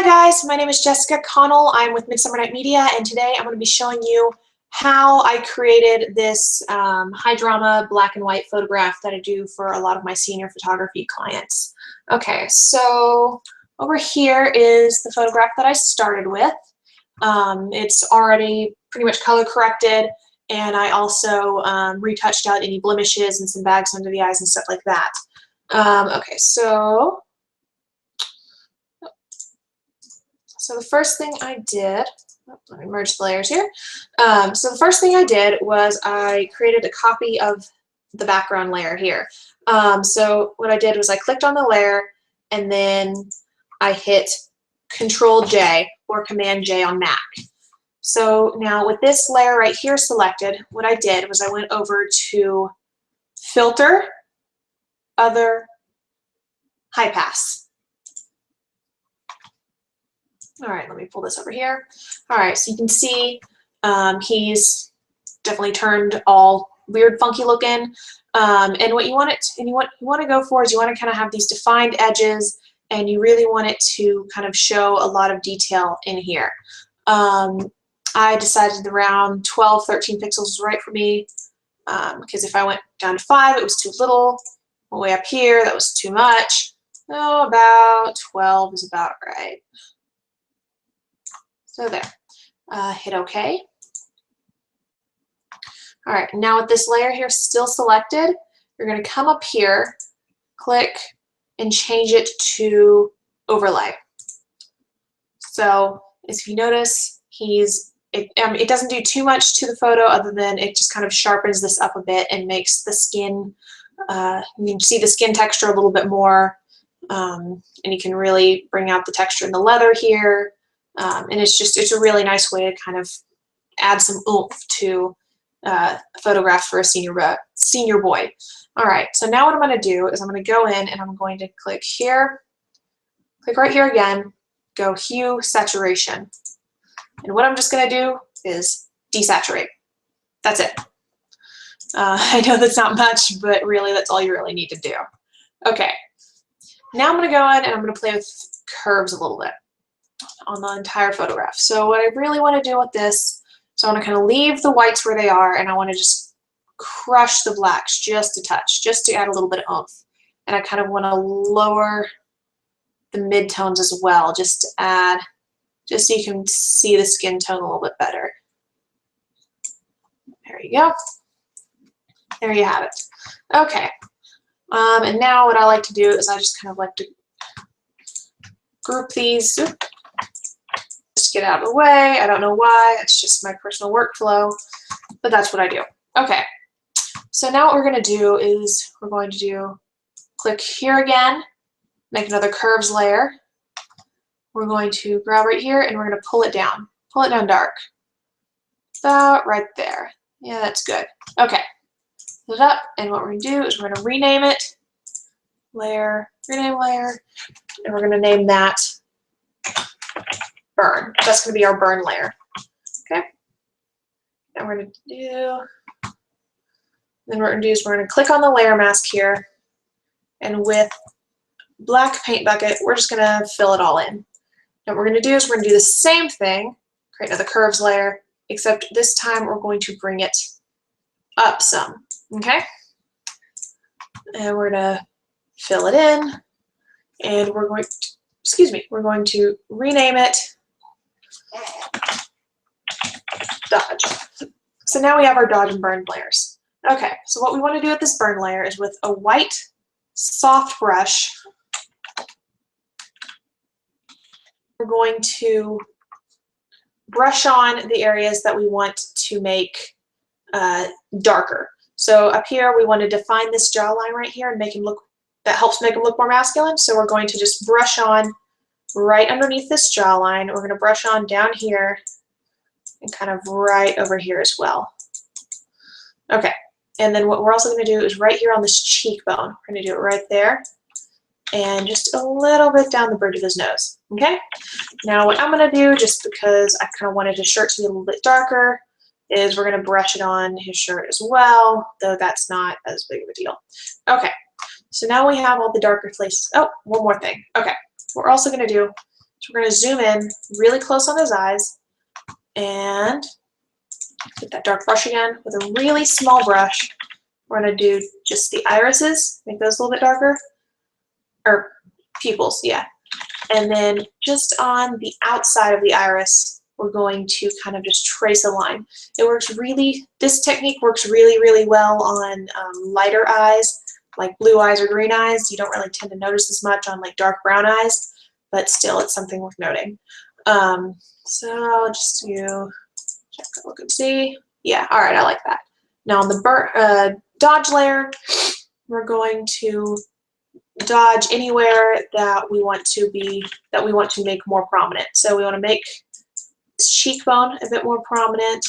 guys, my name is Jessica Connell. I'm with Midsummer Media, and today I'm going to be showing you how I created this high drama black and white photograph that I do for a lot of my senior photography clients. Okay, so over here is the photograph that I started with. It's already pretty much color corrected, and I also retouched out any blemishes and some bags under the eyes and stuff like that. Okay, so the first thing I did, let me merge the layers here. So the first thing I did was I created a copy of the background layer here. So what I did was I clicked on the layer and then I hit Control J or Command J on Mac. So now with this layer right here selected, what I did was I went over to Filter, Other, High Pass. All right, let me pull this over here. All right, so you can see he's definitely turned all weird, funky looking. And what you want to go for is you want to kind of have these defined edges, and you really want it to kind of show a lot of detail in here. I decided around 12, 13 pixels was right for me because if I went down to 5, it was too little. Way up here, that was too much. Oh, about 12 is about right. So there, hit OK. All right, now with this layer here still selected, you're going to come up here, click, and change it to overlay. So as you notice, it doesn't do too much to the photo other than it just kind of sharpens this up a bit and makes the skin, you can see the skin texture a little bit more, and you can really bring out the texture in the leather here. And it's a really nice way to kind of add some oomph to a photograph for a senior boy. All right, so now what I'm going to do is I'm going to go in and I'm going to click here, click right here again, go Hue, Saturation. And what I'm just going to do is desaturate. That's it. I know that's not much, but really that's all you really need to do. Okay, now I'm going to go in and I'm going to play with curves a little bit on the entire photograph. So what I really want to do with this, so I want to kind of leave the whites where they are, and I want to just crush the blacks just a touch, just to add a little bit of oomph. And I kind of want to lower the midtones as well, just to add, just so you can see the skin tone a little bit better. There you go. There you have it. Okay. And now what I like to do is I just kind of like to group these. Just get out of the way. I don't know why. It's just my personal workflow, but that's what I do. Okay. So now what we're going to do is we're going to click here again, make another curves layer. We're going to grab right here and we're going to pull it down dark. About right there. Yeah, that's good. Okay. Put it up, and what we're going to do is we're going to rename it. Layer, rename layer, and we're going to name that burn. That's going to be our burn layer. Okay. And we're going to do, then what we're going to do is we're going to click on the layer mask here, and with black paint bucket, we're just going to fill it all in. And what we're going to do is we're going to do the same thing, create another curves layer, except this time we're going to bring it up some. Okay. And we're going to fill it in, and we're going to, we're going to rename it Dodge. So now we have our dodge and burn layers. Okay, so what we want to do with this burn layer is with a white soft brush, we're going to brush on the areas that we want to make darker. So up here we want to define this jawline right here and make him look, that helps make him look more masculine. So we're going to just brush on right underneath this jawline. We're going to brush on down here and kind of right over here as well. Okay, and then what we're also going to do is right here on this cheekbone. We're going to do it right there and just a little bit down the bridge of his nose. Okay, now what I'm going to do, just because I kind of wanted his shirt to be a little bit darker, is we're going to brush it on his shirt as well, though that's not as big of a deal. Okay, so now we have all the darker places. Oh, one more thing. Okay, what we're also going to do So we're going to zoom in really close on his eyes and get that dark brush again with a really small brush. We're going to do just the irises, make those a little bit darker, or pupils, yeah. And then just on the outside of the iris, we're going to kind of just trace a line. This technique works really, really well on lighter eyes, like blue eyes or green eyes. You don't really tend to notice as much on like dark brown eyes, but still it's something worth noting. So just to check, look and see. Yeah, all right, I like that. Now on the dodge layer, we're going to dodge anywhere that we want to make more prominent. So we want to make this cheekbone a bit more prominent.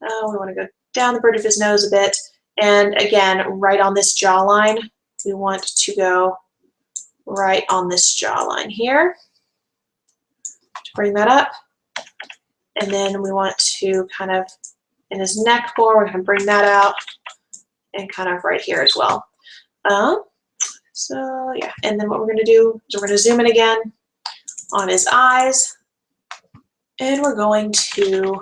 We want to go down the bridge of his nose a bit. And again, right on this jawline, we want to go right on this jawline here to bring that up. And then we want to kind of, in his neck more, we're going to bring that out and kind of right here as well. So yeah, and then what we're going to do is we're going to zoom in again on his eyes, and we're going to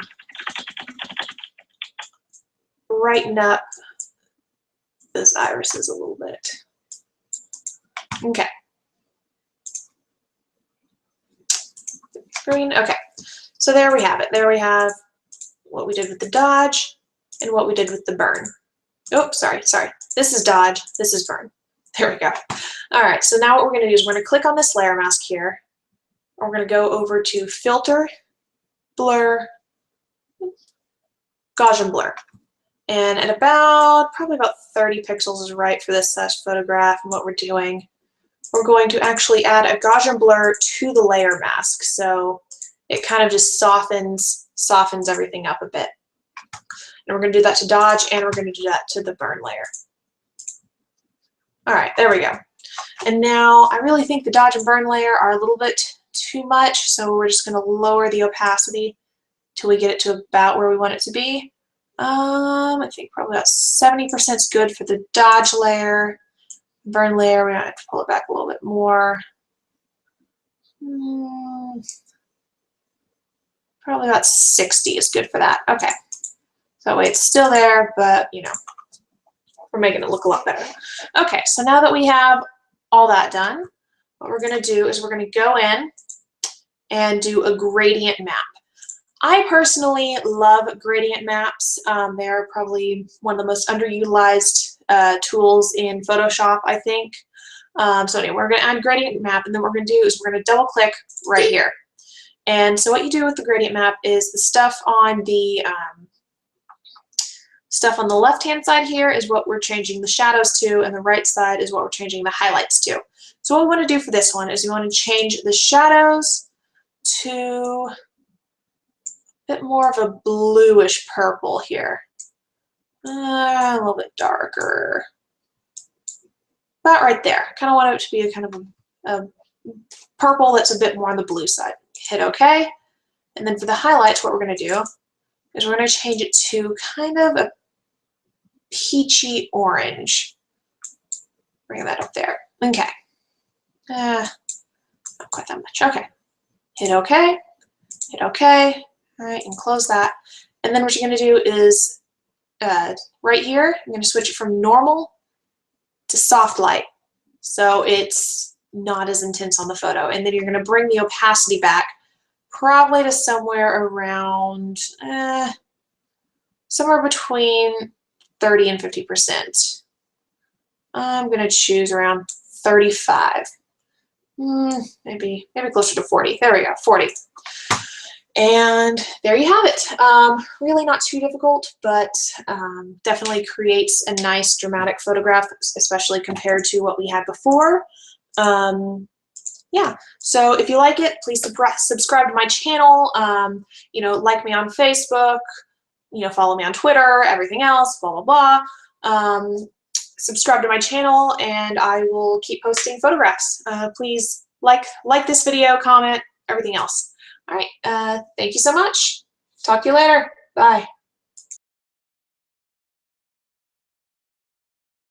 brighten up those irises a little bit. Okay. Green. Okay. So there we have it. There we have what we did with the dodge and what we did with the burn. Oh, sorry. This is dodge. This is burn. There we go. All right, so now what we're going to do is we're going to click on this layer mask here. We're going to go over to Filter, Blur, Gaussian Blur. And at probably about 30 pixels is right for this photograph. And what we're doing, we're going to actually add a Gaussian blur to the layer mask. So it kind of just softens everything up a bit. And we're going to do that to dodge, and we're going to do that to the burn layer. All right, there we go. And now I really think the dodge and burn layer are a little bit too much, so we're just going to lower the opacity till we get it to about where we want it to be. I think probably about 70% is good for the dodge layer. Burn layer, we might have to pull it back a little bit more. Probably about 60 is good for that. Okay. So that way it's still there, but you know, we're making it look a lot better. Okay, so now that we have all that done, what we're going to do is we're going to go in and do a gradient map. I personally love gradient maps. They're probably one of the most underutilized tools in Photoshop, I think. So anyway, we're going to add gradient map, and then what we're going to do is we're going to double click right here. And so what you do with the gradient map is the stuff on the left-hand side here is what we're changing the shadows to, and the right side is what we're changing the highlights to. So what we want to do for this one is we want to change the shadows to a bit more of a bluish purple here. A little bit darker. About right there. Kind of want it to be a kind of a purple that's a bit more on the blue side. Hit OK. And then for the highlights, what we're going to do is we're going to change it to kind of a peachy orange. Bring that up there. Okay. Not quite that much. Okay. Hit OK. Hit OK. All right, and close that. And then what you're going to do is right here, I'm going to switch it from normal to soft light. So it's not as intense on the photo. And then you're going to bring the opacity back probably to somewhere around, somewhere between 30 and 50%. I'm going to choose around 35. Maybe closer to 40. There we go, 40. And there you have it. Really not too difficult, but definitely creates a nice dramatic photograph, especially compared to what we had before. Yeah, so if you like it, please subscribe to my channel. You know, like me on Facebook, you know, follow me on Twitter, everything else, blah, blah, blah. Subscribe to my channel, and I will keep posting photographs. Please like this video, comment, everything else. All right, thank you so much. Talk to you later. Bye.